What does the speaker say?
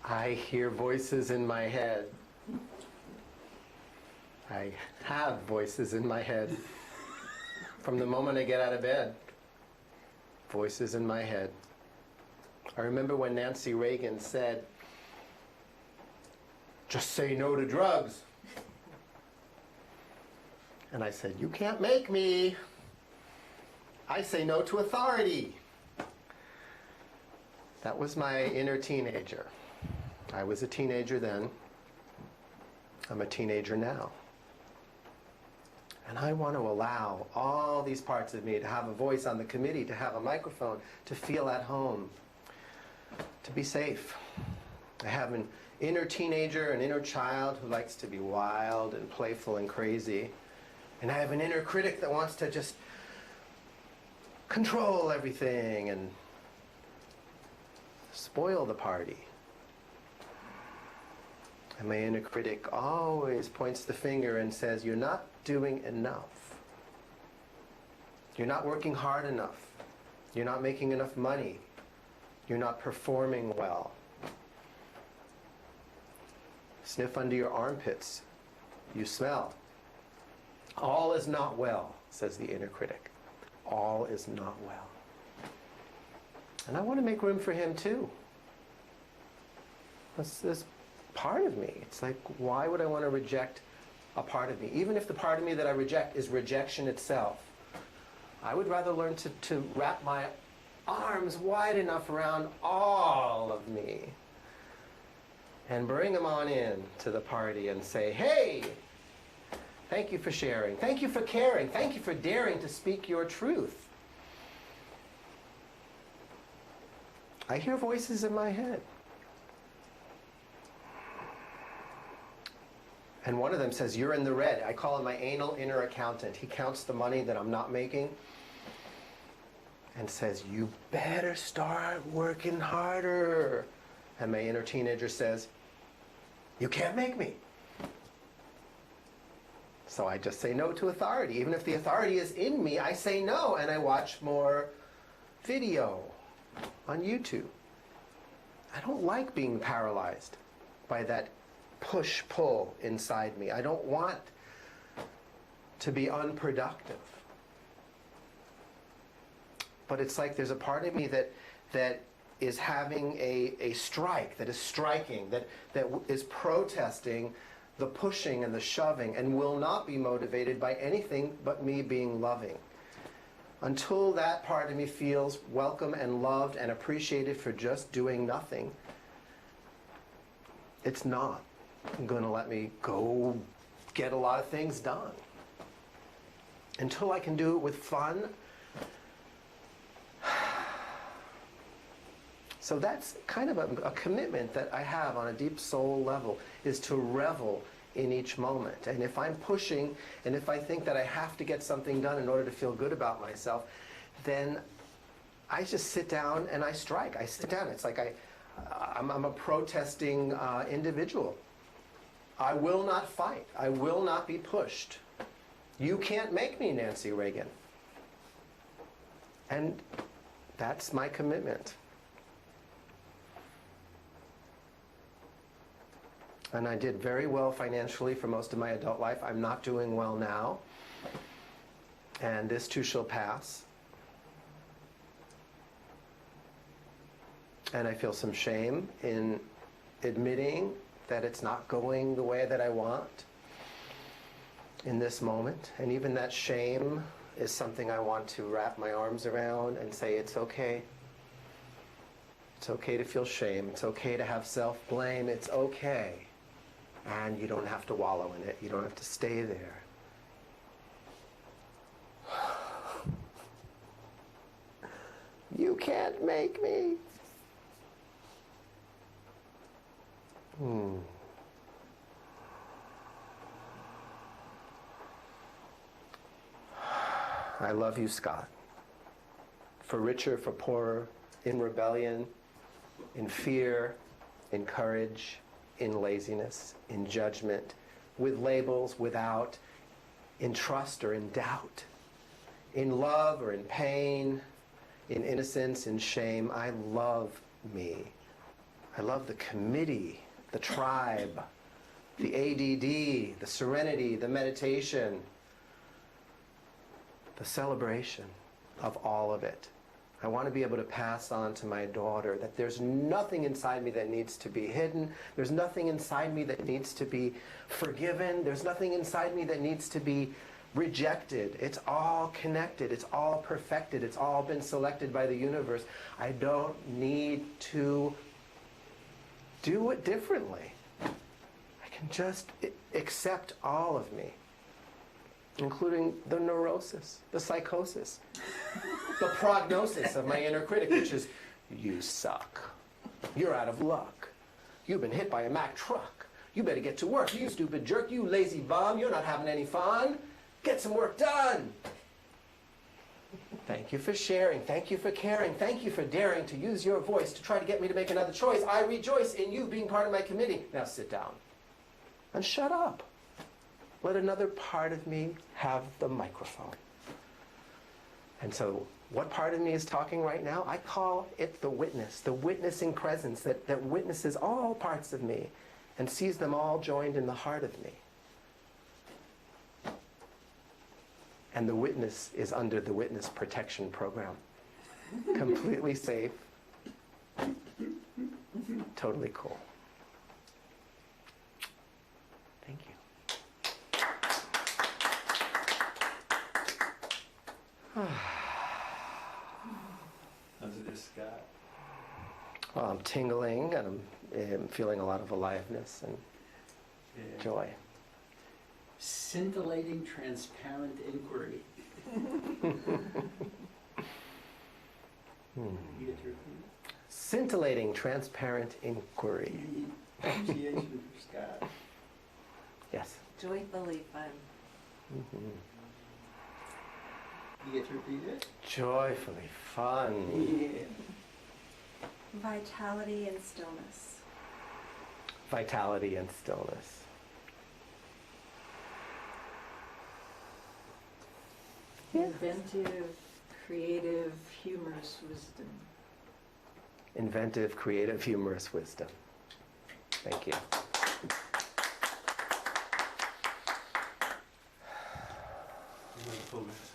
I hear voices in my head. I have voices in my head. From the moment I get out of bed, voices in my head. I remember when Nancy Reagan said, "Just say no to drugs." And I said, "You can't make me. I say no to authority." That was my inner teenager. I was a teenager then. I'm a teenager now. And I want to allow all these parts of me to have a voice on the committee, to have a microphone, to feel at home, to be safe. I have an inner teenager, an inner child who likes to be wild and playful and crazy. And I have an inner critic that wants to just control everything and spoil the party. And my inner critic always points the finger and says, "You're not doing enough. You're not working hard enough. You're not making enough money. You're not performing well. Sniff under your armpits. You smell. All is not well," says the inner critic. All is not well. And I want to make room for him too. That's part of me. It's like, why would I want to reject a part of me? Even if the part of me that I reject is rejection itself, I would rather learn to wrap my arms wide enough around all of me and bring them on in to the party and say, "Hey, thank you for sharing. Thank you for caring. Thank you for daring to speak your truth." I hear voices in my head. And one of them says, "You're in the red." I call him my anal inner accountant. He counts the money that I'm not making and says, "You better start working harder." And my inner teenager says, "You can't make me." So I just say no to authority. Even if the authority is in me, I say no, and I watch more video on YouTube. I don't like being paralyzed by that push-pull inside me. I don't want to be unproductive. But it's like there's a part of me that is having a strike, that is striking, that is protesting the pushing and the shoving, and will not be motivated by anything but me being loving. Until that part of me feels welcome and loved and appreciated for just doing nothing, it's not going to let me go get a lot of things done. Until I can do it with fun. So that's kind of a commitment that I have on a deep soul level, is to revel in each moment. And if I'm pushing, and if I think that I have to get something done in order to feel good about myself, then I just sit down and I strike. I sit down. It's like I'm a protesting individual. I will not fight. I will not be pushed. You can't make me, Nancy Reagan. And that's my commitment. And I did very well financially for most of my adult life. I'm not doing well now. And this too shall pass. And I feel some shame in admitting that it's not going the way that I want in this moment. And even that shame is something I want to wrap my arms around and say, it's okay. It's okay to feel shame. It's okay to have self-blame. It's okay. And you don't have to wallow in it. You don't have to stay there. You can't make me. I love you, Scott. For richer, for poorer, in rebellion, in fear, in courage, in laziness, in judgment, with labels, without, in trust or in doubt, in love or in pain, in innocence, in shame. I love me. I love the committee, the tribe, the ADD, the serenity, the meditation, the celebration of all of it. I want to be able to pass on to my daughter that there's nothing inside me that needs to be hidden. There's nothing inside me that needs to be forgiven. There's nothing inside me that needs to be rejected. It's all connected. It's all perfected. It's all been selected by the universe. I don't need to do it differently. I can just accept all of me, including the neurosis, the psychosis, the prognosis of my inner critic, which is, you suck. You're out of luck. You've been hit by a Mack truck. You better get to work. You stupid jerk. You lazy bum. You're not having any fun. Get some work done. Thank you for sharing. Thank you for caring. Thank you for daring to use your voice to try to get me to make another choice. I rejoice in you being part of my committee. Now sit down and shut up. Let another part of me have the microphone. And so what part of me is talking right now? I call it the witnessing presence that witnesses all parts of me and sees them all joined in the heart of me. And the witness is under the witness protection program. Completely safe. Totally cool. Thank you. How's it, Scott? Well, I'm tingling and I'm feeling a lot of aliveness and joy. Scintillating, transparent inquiry. You get your Scintillating, transparent inquiry. appreciation for Scott. Yes. Joyfully fun. Mm-hmm. You get to repeat it? Joyfully fun. Yeah. Vitality and stillness. Vitality and stillness. Yeah. Inventive, creative, humorous wisdom. Inventive, creative, humorous wisdom. Thank you. You want to focus